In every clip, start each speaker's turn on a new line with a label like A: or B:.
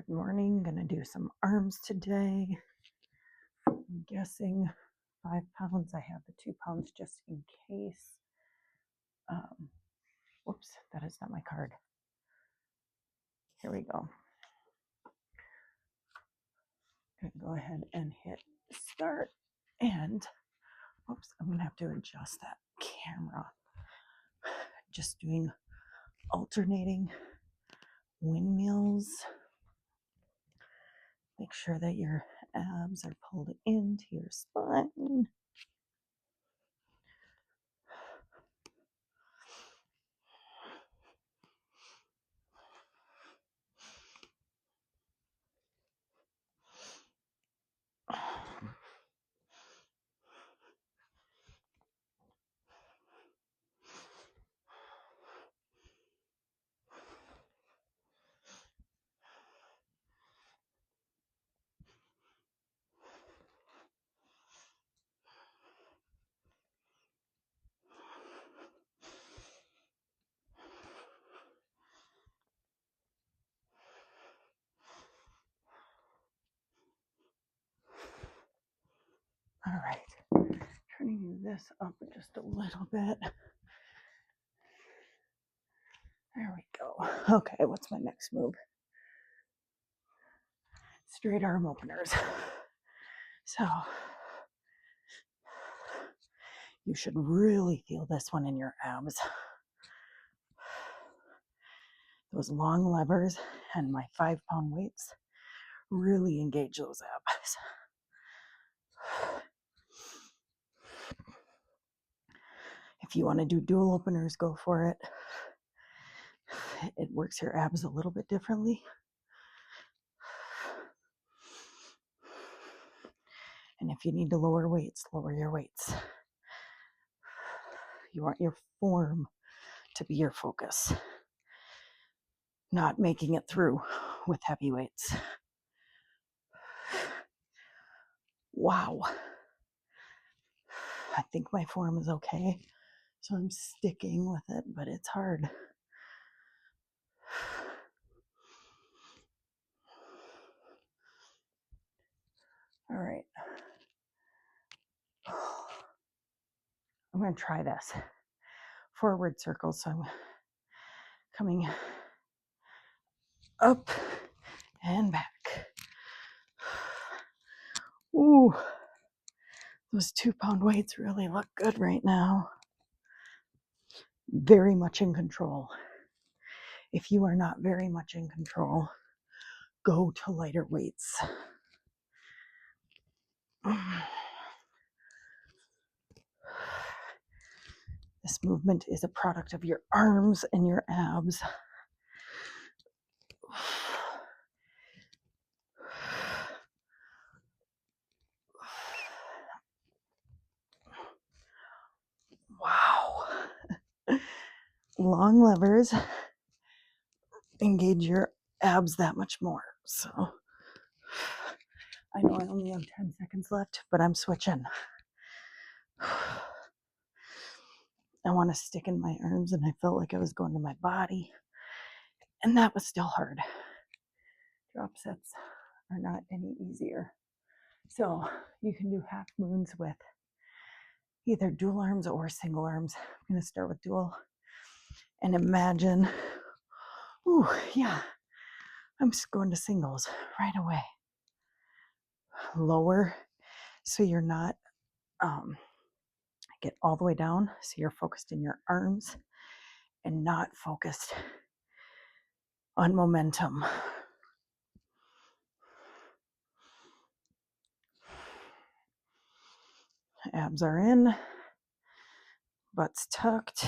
A: Good morning. Gonna do some arms today. I'm guessing 5 pounds. I have the 2 pounds just in case. Whoops, that is not my card. Here we go. Gonna go ahead and hit start. And whoops, I'm gonna have to adjust that camera. Just doing alternating windmills. Make sure that your abs are pulled into your spine. All right, turning this up just a little bit. There we go. Okay, what's my next move? Straight arm openers. So you should really feel this one in your abs. Those long levers and my 5-pound weights really engage those abs. If you want to do dual openers, go for it. It works your abs a little bit differently. And if you need to lower weights, lower your weights. You want your form to be your focus, not making it through with heavy weights. Wow. I think my form is okay, so I'm sticking with it, but it's hard. All right. I'm going to try this. Forward circle, so I'm coming up and back. Ooh, those 2-pound weights really look good right now. Very much in control. If you are not very much in control, go to lighter weights. This movement is a product of your arms and your abs. Wow. Long levers engage your abs that much more. So I know I only have 10 seconds left, but I'm switching. I want to stick in my arms, and I felt like I was going to my body, and that was still hard. Drop sets are not any easier. So you can do half moons with either dual arms or single arms. I'm going to start with dual and imagine, ooh, yeah, I'm just going to singles right away. Lower so you're not, get all the way down so you're focused in your arms and not focused on momentum. Abs are in, butt's tucked.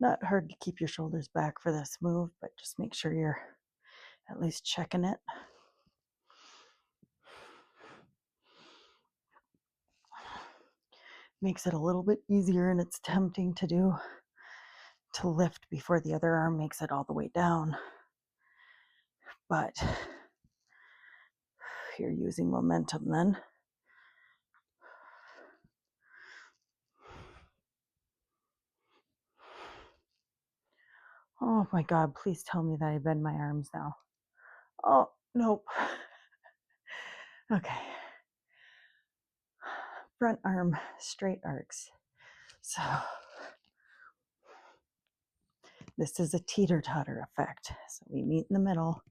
A: Not hard to keep your shoulders back for this move, but just make sure you're at least checking it. Makes it a little bit easier, and it's tempting to lift before the other arm makes it all the way down. But you're using momentum then. Oh my God, please tell me that I bend my arms now. Oh, Nope. Okay. Front arm straight arcs. So this is a teeter-totter effect. So we meet in the middle,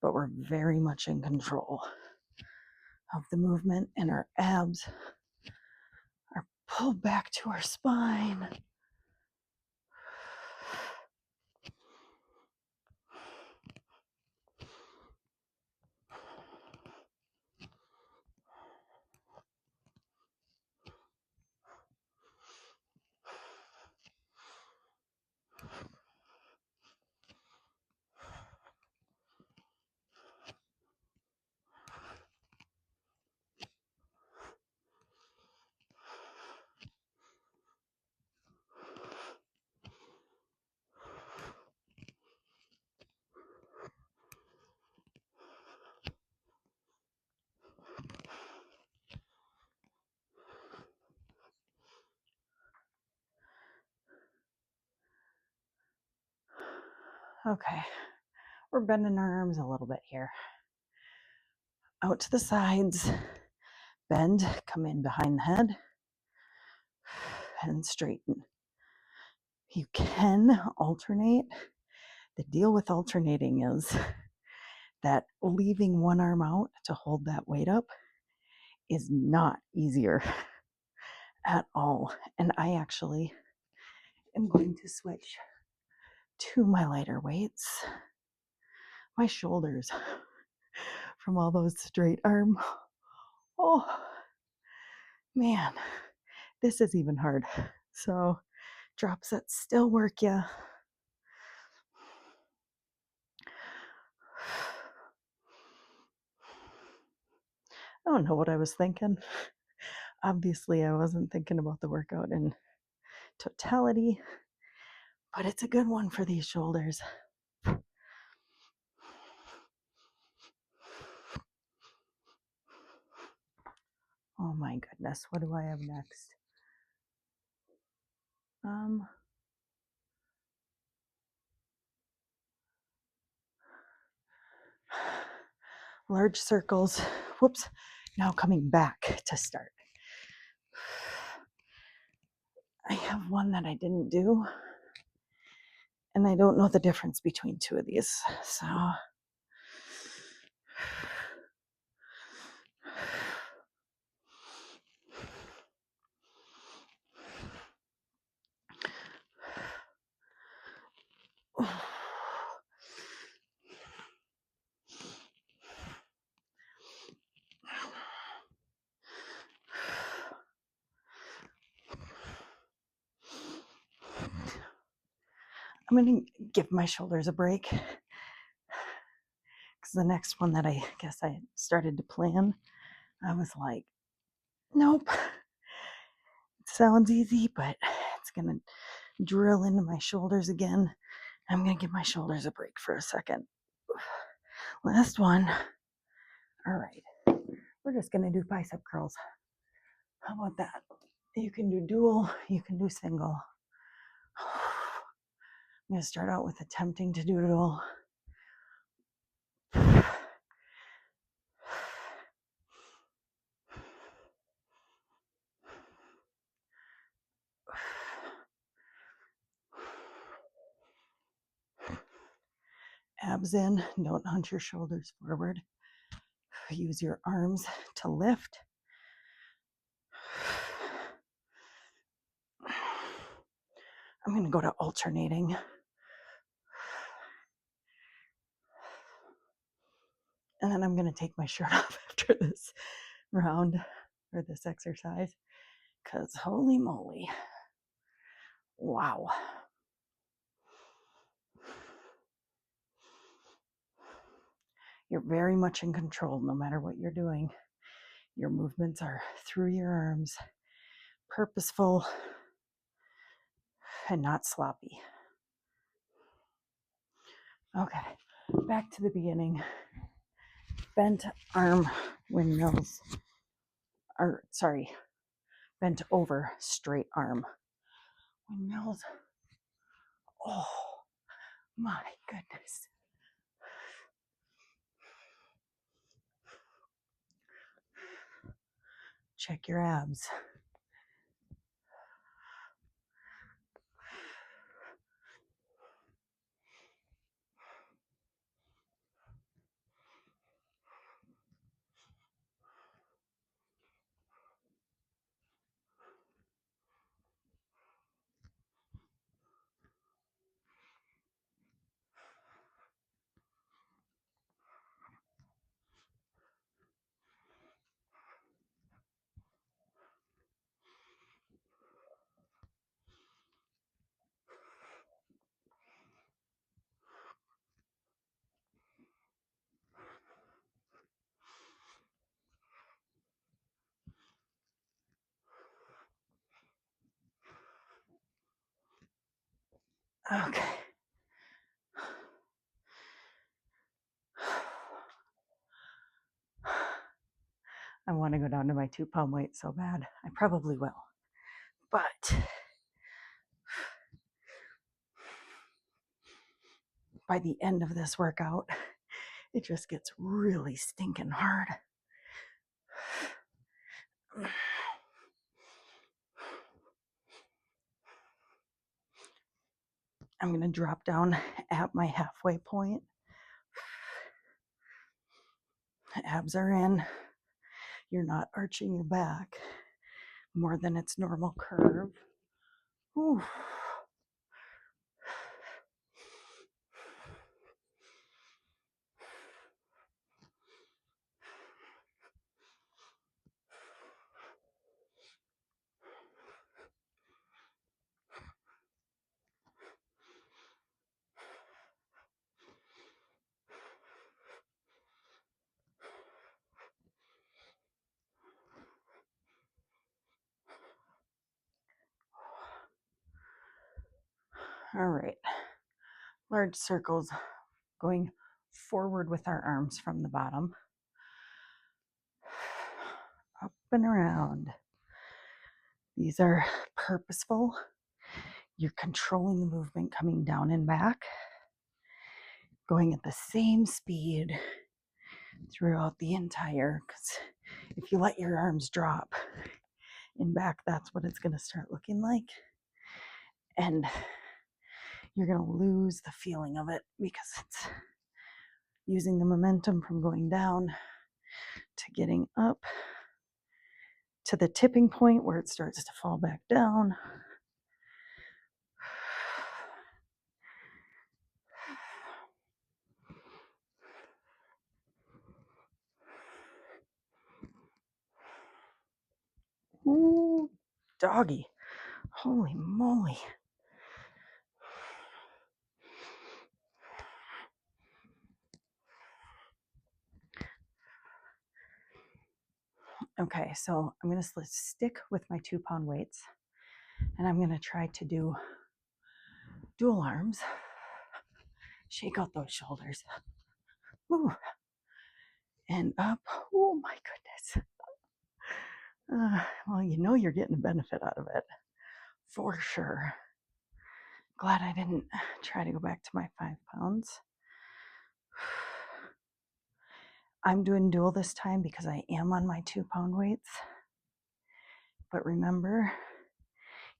A: but we're very much in control of the movement, and our abs are pulled back to our spine. Okay, we're bending our arms a little bit here. Out to the sides, bend, come in behind the head, and straighten. You can alternate. The deal with alternating is that leaving one arm out to hold that weight up is not easier at all. And I actually am going to switch to my lighter weights. My shoulders from all those straight arm. Oh, man, this is even hard. So drop sets still work ya. I don't know what I was thinking. Obviously, I wasn't thinking about the workout in totality, but it's a good one for these shoulders. Oh my goodness, what do I have next? Large circles. Whoops. Now coming back to start. I have one that I didn't do, and I don't know the difference between two of these. So I'm going to give my shoulders a break, because the next one that I guess I started to plan, I was like, nope, it sounds easy, but it's going to drill into my shoulders again. I'm going to give my shoulders a break for a second. Last one. All right, we're just going to do bicep curls. How about that? You can do dual, you can do single. I'm going to start out with attempting to do dual. Abs in, don't hunch your shoulders forward. Use your arms to lift. I'm going to go to alternating. And then I'm going to take my shirt off after this round or this exercise, because holy moly. Wow. You're very much in control no matter what you're doing. Your movements are through your arms, purposeful and not sloppy. Okay, back to the beginning. Bent arm windmills, or sorry, bent over straight arm windmills. Oh my goodness. Check your abs. Okay. I want to go down to my 2-pound weight so bad. I probably will. But by the end of this workout, it just gets really stinking hard. I'm going to drop down at my halfway point. Abs are in. You're not arching your back more than its normal curve. Ooh. All right. Large circles going forward with our arms from the bottom. Up and around. These are purposeful. You're controlling the movement coming down and back, going at the same speed throughout the entire, because if you let your arms drop and back, that's what it's going to start looking like. And you're going to lose the feeling of it because it's using the momentum from going down to getting up to the tipping point where it starts to fall back down. Ooh, doggy. Holy moly. Okay, so I'm going to stick with my 2-pound weights, and I'm going to try to do dual arms. Shake out those shoulders. Ooh. And up. Oh my goodness. Well, you know you're getting a benefit out of it. For sure. Glad I didn't try to go back to my 5 pounds. I'm doing dual this time because I am on my 2-pound weights. But remember,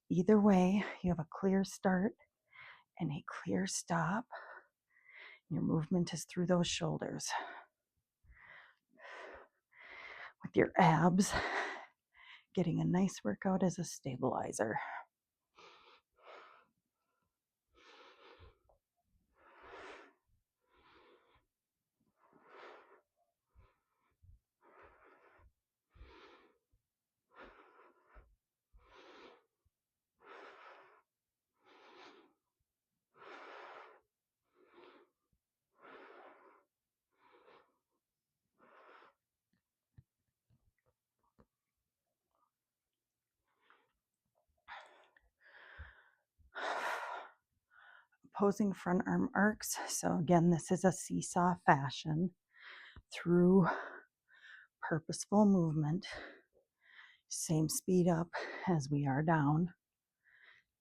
A: either way, you have a clear start and a clear stop. Your movement is through those shoulders. With your abs, getting a nice workout as a stabilizer. Opposing front arm arcs. So again, this is a seesaw fashion through purposeful movement. Same speed up as we are down.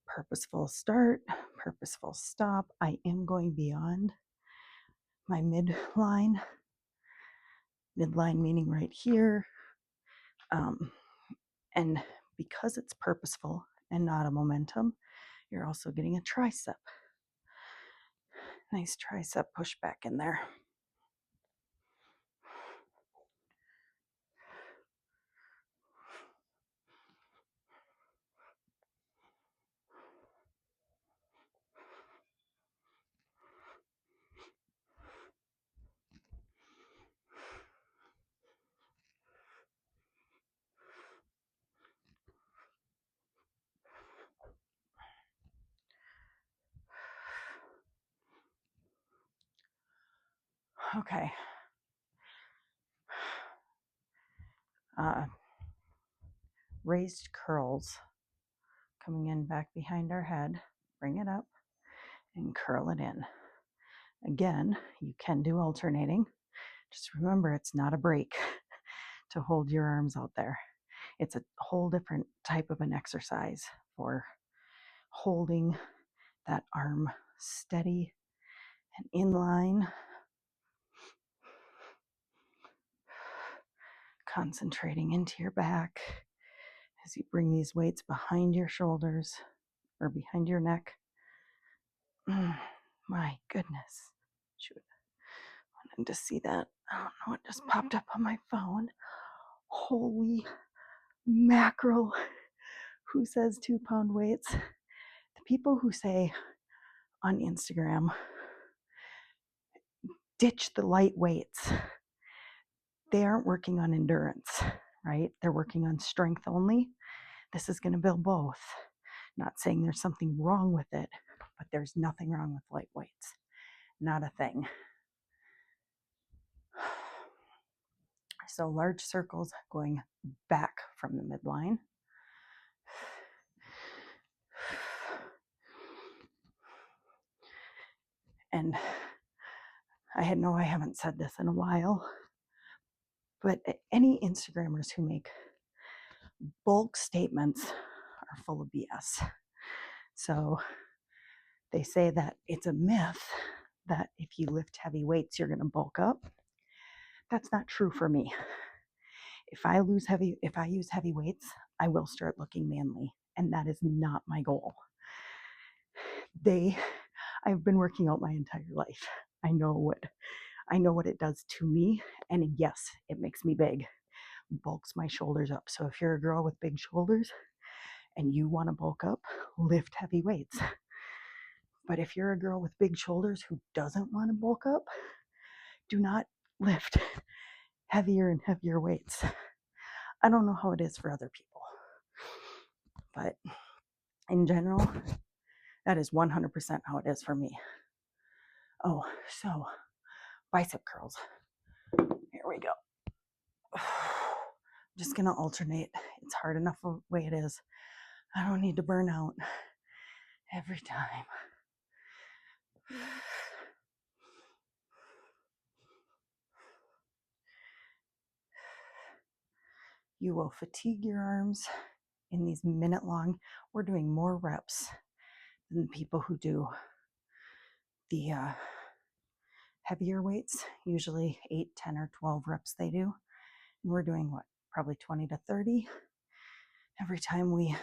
A: Purposeful start, purposeful stop. I am going beyond my midline. Midline meaning right here. And because it's purposeful and not a momentum, you're also getting a tricep. Nice tricep push back in there. Okay. Raised curls coming in back behind our head. Bring it up and curl it in. Again, you can do alternating. Just remember, it's not a break to hold your arms out there. It's a whole different type of an exercise for holding that arm steady and in line. Concentrating into your back as you bring these weights behind your shoulders or behind your neck. My goodness. Shoot. I wanted to see that. I don't know what just popped up on my phone. Holy mackerel. Who says 2-pound weights? The people who say on Instagram, ditch the light weights. They aren't working on endurance, right? They're working on strength only. This is going to build both. Not saying there's something wrong with it, but there's nothing wrong with light weights. Not a thing. So large circles going back from the midline. And I haven't said this in a while, but any Instagrammers who make bulk statements are full of BS. So they say that it's a myth that if you lift heavy weights, you're going to bulk up. That's not true for me. If I use heavy weights, I will start looking manly, and that is not my goal. I've been working out my entire life. I know what it does to me, and yes, it makes me big. Bulks my shoulders up. So if you're a girl with big shoulders and you want to bulk up, lift heavy weights. But if you're a girl with big shoulders who doesn't want to bulk up, do not lift heavier and heavier weights. I don't know how it is for other people, but in general, that is 100% how it is for me. Oh, so bicep curls. Here we go. I'm just going to alternate. It's hard enough the way it is. I don't need to burn out every time. You will fatigue your arms in these minute-long. We're doing more reps than people who do the heavier weights, usually 8, 10, or 12 reps they do. And we're doing what? Probably 20 to 30 every time we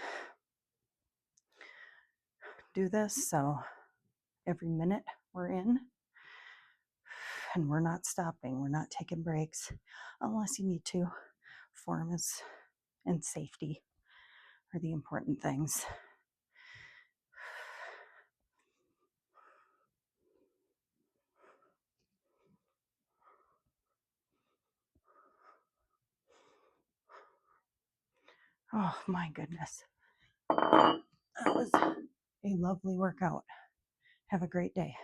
A: do this. So every minute we're in, and we're not stopping. We're not taking breaks unless you need to. Form and safety are the important things. Oh my goodness. That was a lovely workout. Have a great day.